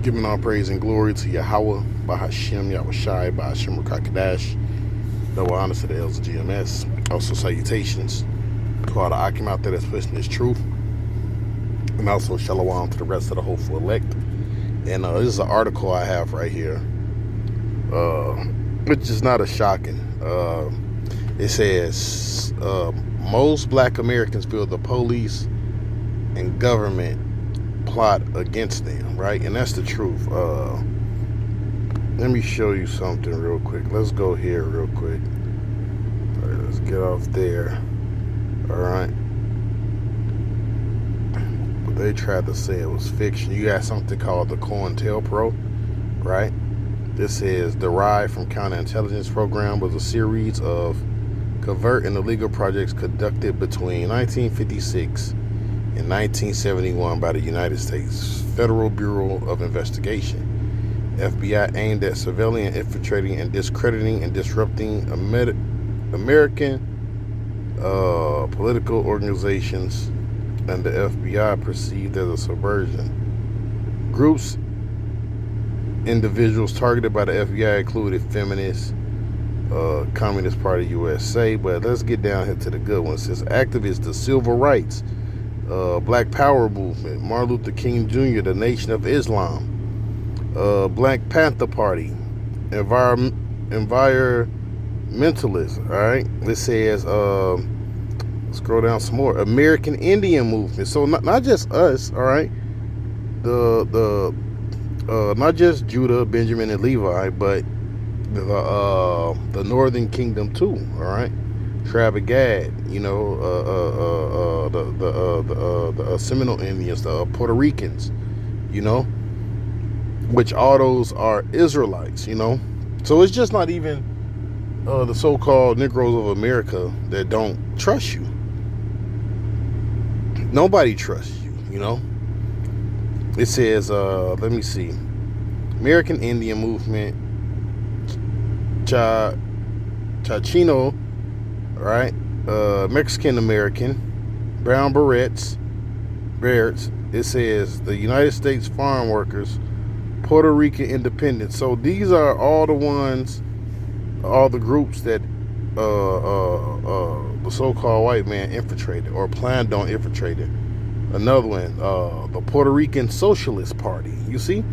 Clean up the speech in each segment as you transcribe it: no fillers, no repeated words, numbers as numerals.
Giving all praise and glory to Yahweh, Bahashem, Yahushai, Bahashem Rakakadash. Double honor to the elders of GMS. Also salutations to all the Akim out there that's pushing this truth. And also shalom to the rest of the hopeful elect. And this is an article I have right here, which is not a shocking. It says, most black Americans feel the police and government plot against them, right? And that's the truth. Let me show you something real quick. Let's go here real quick. All right, let's get off there. All right. But they tried to say it was fiction. You got something called the COINTELPRO, right? This is derived from counterintelligence program, was a series of covert and illegal projects conducted between 1956 in 1971 by the United States Federal Bureau of Investigation. FBI aimed at surveilling, infiltrating, and discrediting and disrupting American political organizations, and the FBI perceived as a subversion. Groups, individuals targeted by the FBI included feminists, Communist Party USA, but let's get down here to the good ones. It says activists, the civil rights, Black Power movement, Martin Luther King Jr., the Nation of Islam, Black Panther Party, environmentalists. All right, this says scroll down some more. American Indian movement. So not just us. All right, the not just Judah, Benjamin, and Levi, but the Northern Kingdom too. All right. Tribe of Gad, you know, the Seminole Indians, the Puerto Ricans, you know, which all those are Israelites, you know. So it's just not even the so-called Negroes of America that don't trust you. Nobody trusts you, you know. It says, let me see, American Indian movement, Chachino, right? Mexican American, Brown Berets. It says the United States Farm Workers, Puerto Rican Independence. So these are all the ones, all the groups that the so-called white man infiltrated or planned on infiltrating. Another one, the Puerto Rican Socialist Party. You see,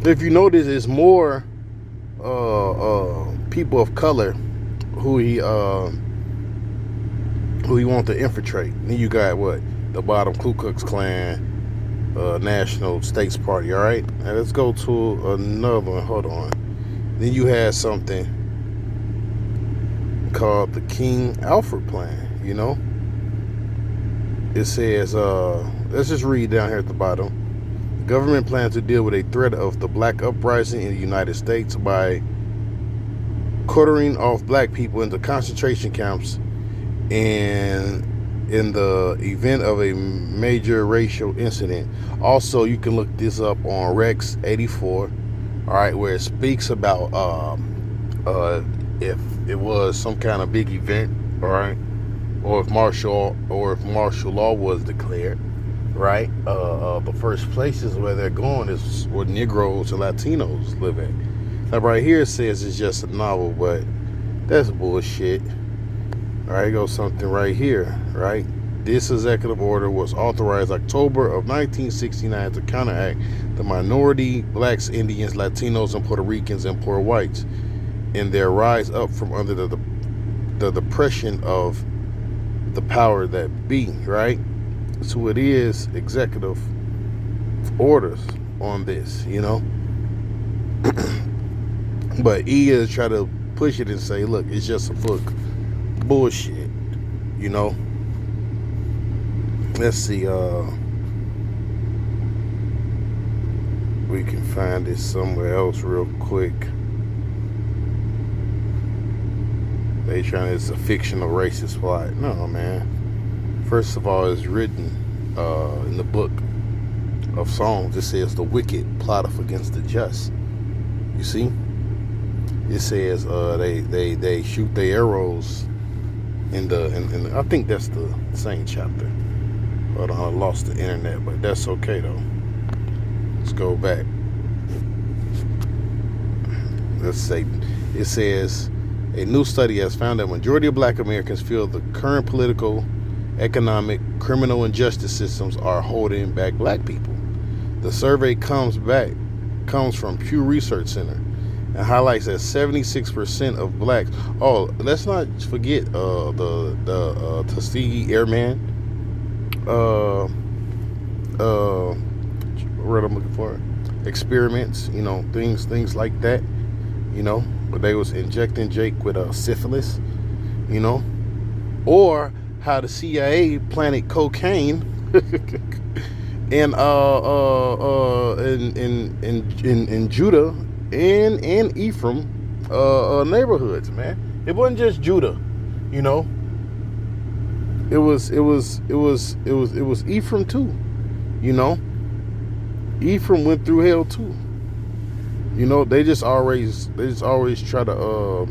if you notice, it's more people of color who he want to infiltrate. Then you got what? The bottom, Ku Klux Klan, National States Party. All right, now let's go to another one. Hold on. Then you had something called the King Alfred Plan. You know, it says, let's just read down here at the bottom. The government plans to deal with a threat of the black uprising in the United States by quartering off black people into concentration camps and in the event of a major racial incident. Also, you can look this up on Rex 84, all right, where it speaks about if it was some kind of big event, all right, or if martial law was declared, right. The first places where they're going is where Negroes and Latinos live at. Now, right here it says it's just a novel, but that's bullshit. All right, goes something right here, right? This executive order was authorized October of 1969 to counteract the minority blacks, Indians, Latinos, and Puerto Ricans and poor whites in their rise up from under the depression of the power that be, right? So it is executive orders on this, you know. But he is trying to push it and say, look, it's just a book. Bullshit, you know. Let's see, we can find this somewhere else real quick. They trying, it's a fictional racist plot. No, man. First of all, it's written in the book of Psalms. It says the wicked plotteth against the just. You see? It says they shoot their arrows in the I think that's the same chapter. Hold on, I lost the internet, but that's okay though. Let's go back. let's say, it says, a new study has found that majority of black Americans feel the current political, economic, criminal, and justice systems are holding back black people. The survey comes from Pew Research Center and highlights that 76% of blacks. Oh, let's not forget the Tuskegee Airman. What I'm looking for, experiments. Things like that. But they was injecting Jake with syphilis. Or how the CIA planted cocaine in Judah and Ephraim neighborhoods, man. It wasn't just Judah, It was Ephraim too, Ephraim went through hell too. They just always try to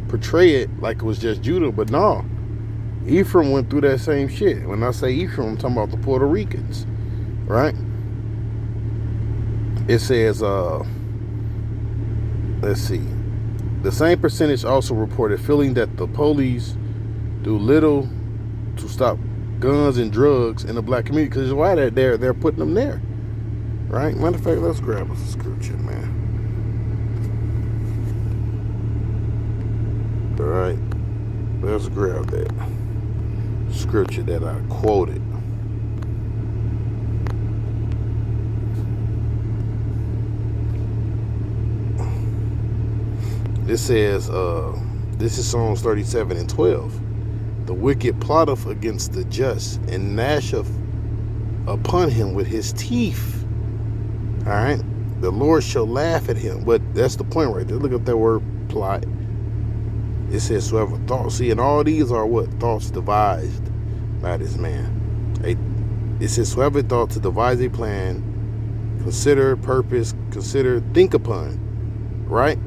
portray it like it was just Judah, but no. Ephraim went through that same shit. When I say Ephraim, I'm talking about the Puerto Ricans, right? It says, let's see. The same percentage also reported feeling that the police do little to stop guns and drugs in the black community, because why they're putting them there, right? Matter of fact, let's grab a scripture, man. All right, let's grab that scripture that I quoted. It says, this is Psalms 37:12. The wicked plotteth against the just and gnasheth upon him with his teeth. All right. The Lord shall laugh at him. But that's the point right there. Look at that word plot. It says, whoever thoughts. See, and all these are what? Thoughts devised by this man. It says, whoever thought to devise a plan, consider, purpose, think upon. Right?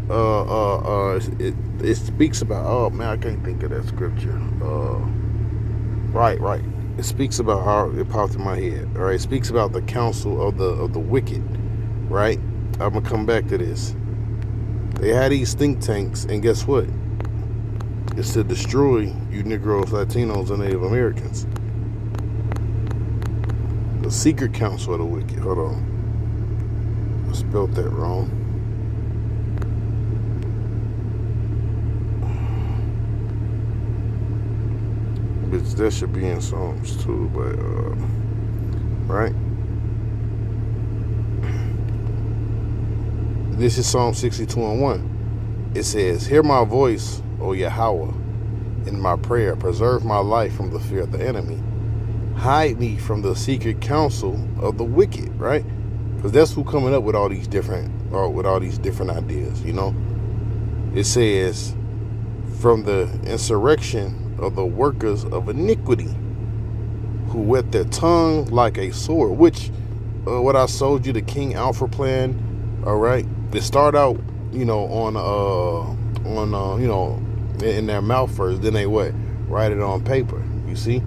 It speaks about, oh man, I can't think of that scripture. Right. It speaks about how it popped in my head. All right, it speaks about the counsel of the wicked. Right? I'm gonna come back to this. They had these think tanks, and guess what? It's to destroy you Negroes, Latinos, and Native Americans. The secret counsel of the wicked. Hold on. I spelled that wrong. That should be in Psalms too, but right. This is Psalm 62:1. It says, "Hear my voice, O Yahweh, in my prayer. Preserve my life from the fear of the enemy. Hide me from the secret counsel of the wicked." Right, because that's who coming up with all these different ideas. It says, "From the insurrection of the workers of iniquity, who whet their tongue like a sword," which what I sold you, the King Alfred plan. All right, they start out in their mouth first, then they write it on paper. You see,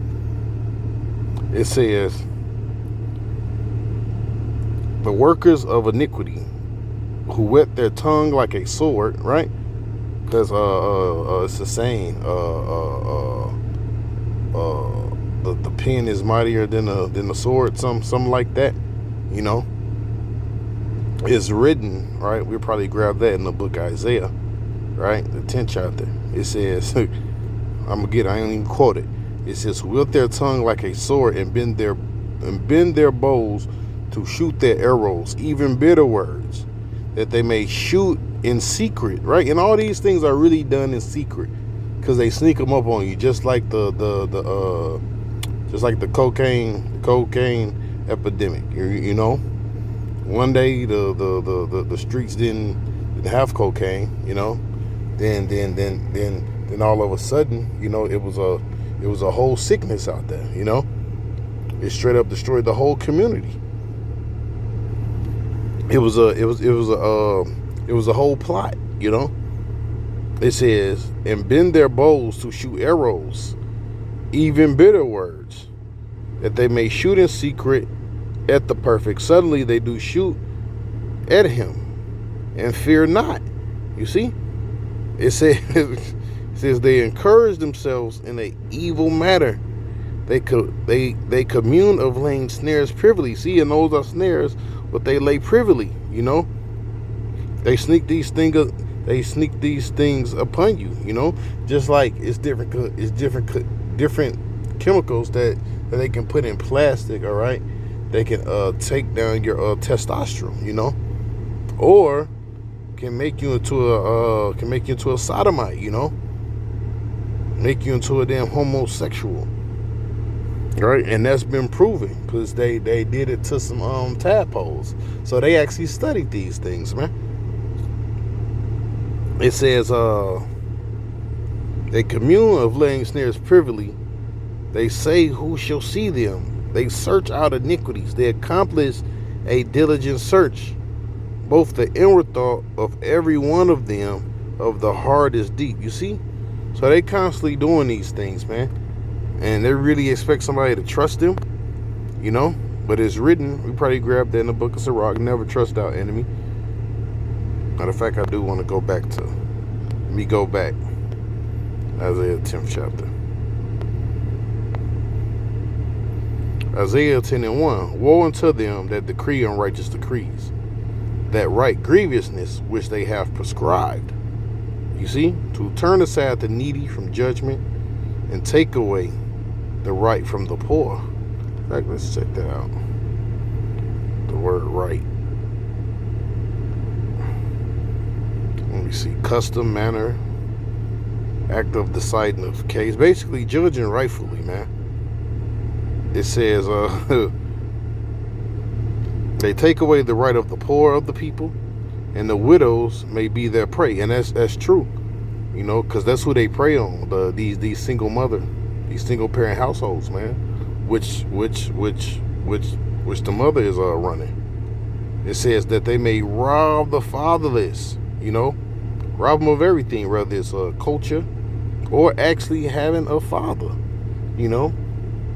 it says the workers of iniquity who whet their tongue like a sword, right? Because it's the saying, the pen is mightier than the sword, something like that, It's written, right? We'll probably grab that in the book of Isaiah, right? The 10th chapter. It says, I ain't even quote it. It says, "Who wield their tongue like a sword and bend their bows to shoot their arrows, even bitter words, that they may shoot in secret," right? And all these things are really done in secret, because they sneak them up on you, just like the cocaine epidemic. One day the streets didn't have cocaine, then all of a sudden, it was a whole sickness out there, It straight up destroyed the whole community. It was a whole plot, It says, "And bend their bows to shoot arrows, even bitter words, that they may shoot in secret at the perfect. Suddenly they do shoot at him and fear not. You see? It says, it says they encourage themselves in a evil manner. They commune of laying snares privily. See, and those are snares, but they lay privily. You know, they sneak these things. They sneak these things upon you. You know, just like it's different. It's different chemicals that they can put in plastic. All right, they can take down your testosterone. You know, or can make you into a sodomite. You know, make you into a damn homosexual. Right, and that's been proven because they did it to some tadpoles. So they actually studied these things, man. It says they commune of laying snares privily. They say, who shall see them? They search out iniquities. They accomplish a diligent search. Both the inward thought of every one of them of the heart is deep. You see? So they constantly doing these things, man. And they really expect somebody to trust them, you know. But it's written, we probably grabbed that in the book of Sirach, never trust our enemy. Matter of fact, I do want to go back. Isaiah 10th chapter. Isaiah 10:1. Woe unto them that decree unrighteous decrees, that write grievousness which they have prescribed. You see, to turn aside the needy from judgment and take away the right from the poor. In fact, let's check that out. The word right. Let me see. Custom, manner, act of deciding of case. Basically, judging rightfully, man. It says, they take away the right of the poor of the people, and the widows may be their prey. And that's true, you know, because that's who they prey on. These single parent households, man, which the mother is running. It says that they may rob the fatherless, you know, rob them of everything, whether it's culture or actually having a father, you know,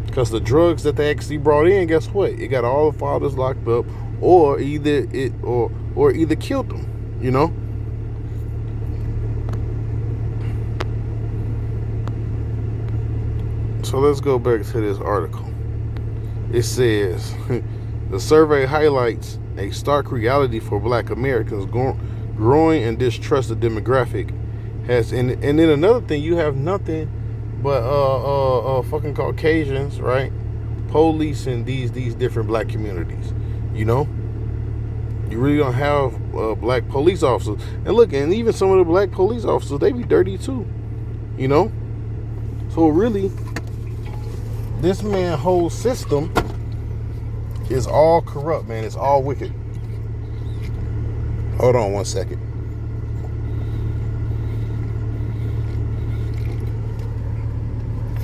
because the drugs that they actually brought in, guess what? It got all the fathers locked up, or either killed them, you know. So let's go back to this article. It says, the survey highlights a stark reality for Black Americans growing and distrusted demographic has, and then another thing, you have nothing but fucking Caucasians, right? Police in these different black communities, you know. You really don't have black police officers. And look, and even some of the black police officers, they be dirty too, you know. So really, this man's whole system is all corrupt, man. It's all wicked. Hold on one second.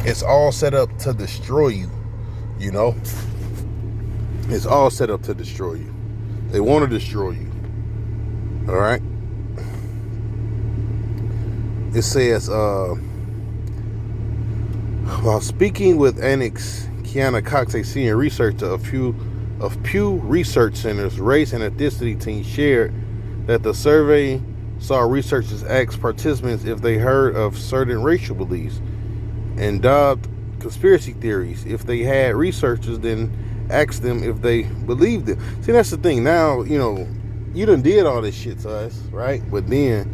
It's all set up to destroy you, you know. It's all set up to destroy you. They want to destroy you. All right. It says, while speaking with Annex Kiana Cox, a senior researcher of Pew Research Center's race and ethnicity team, shared that the survey saw researchers ask participants if they heard of certain racial beliefs and dubbed conspiracy theories. If they had, researchers then asked them if they believed it. See, that's the thing. Now, you know, you done did all this shit to us, right? But then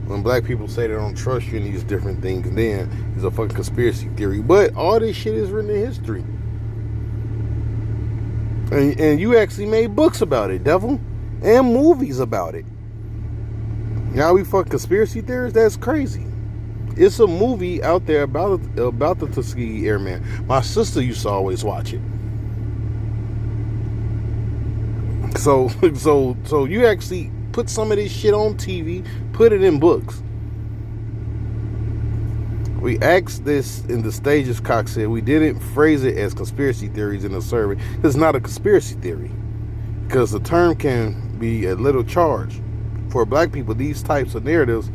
when black people say they don't trust you in these different things, then it's a fucking conspiracy theory. But all this shit is written in history. And you actually made books about it, devil, and movies about it. Now we fuck conspiracy theories? That's crazy. It's a movie out there about the Tuskegee Airmen. My sister used to always watch it. So you actually put some of this shit on TV, put it in books. We asked this in the stages, Cox said. We didn't phrase it as conspiracy theories in the survey. It's not a conspiracy theory, because the term can be a little charged. For black people, these types of narratives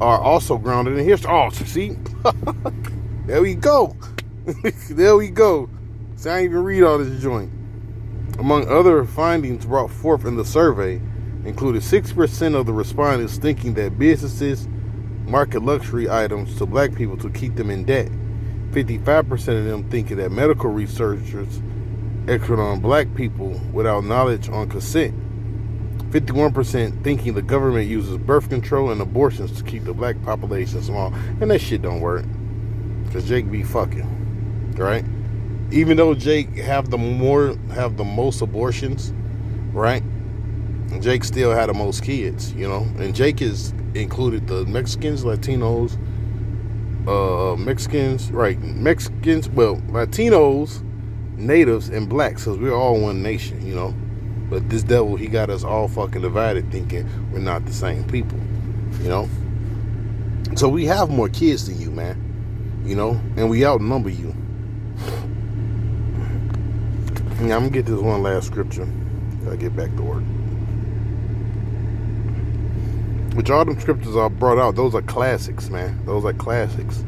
are also grounded in history. Oh, see? There we go. There we go. So I ain't even read all this joint. Among other findings brought forth in the survey, included 6% of the respondents thinking that businesses market luxury items to black people to keep them in debt. 55% of them thinking that medical researchers expert on black people without knowledge on consent. 51% thinking the government uses birth control and abortions to keep the black population small. And that shit don't work. Because Jake be fucking. Right? Even though Jake have the most abortions, right? Jake still had the most kids, you know. And Jake is included the Mexicans, Latinos, Latinos, natives, and blacks, because we're all one nation, you know. But this devil, he got us all fucking divided, thinking we're not the same people, you know. So we have more kids than you, man, you know, and we outnumber you. Yeah, I'm gonna get this one last scripture. Gotta get back to work. Which all them scriptures I brought out, those are classics, man. Those are classics.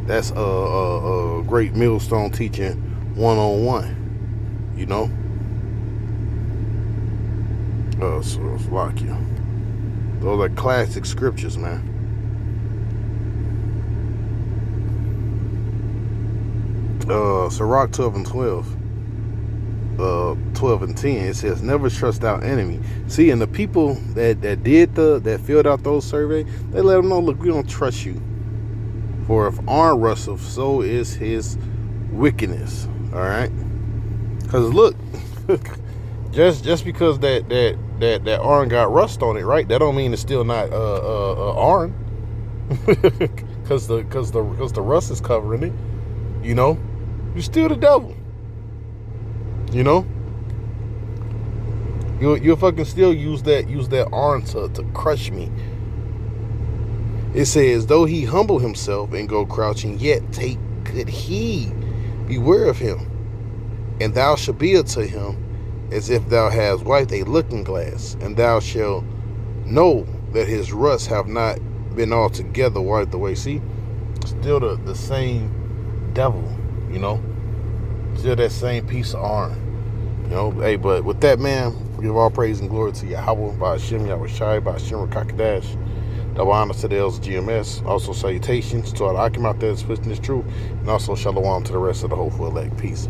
That's a great millstone teaching 101. You know. So it's like you. Those are classic scriptures, man. Sirach 12 and 12. 12 and 10, it says, never trust our enemy. See, and the people that filled out those surveys, they let them know, look, we don't trust you. For if Aaron rusteth, so is his wickedness. All right, because look, just because that Aaron got rust on it, right? That don't mean it's still not Aaron, because the rust is covering it. You know, you're still the devil. You know, you'll fucking still use that arm to crush me. It says, though he humble himself and go crouching, yet take good heed, beware of him, and thou shalt be unto him as if thou hast wiped a looking glass, and thou shalt know that his rust have not been altogether wiped away. See, still the same devil, you know. Still that same piece of iron. You know, hey, but with that, man, we give all praise and glory to Yahweh, by Hashem, Yahweh Shai, by Hashem, Rakakadash, double honor to the LGMS. Also, salutations to all the Akim out there that's twisting this truth, and also shalom to the rest of the hopeful elect. Peace.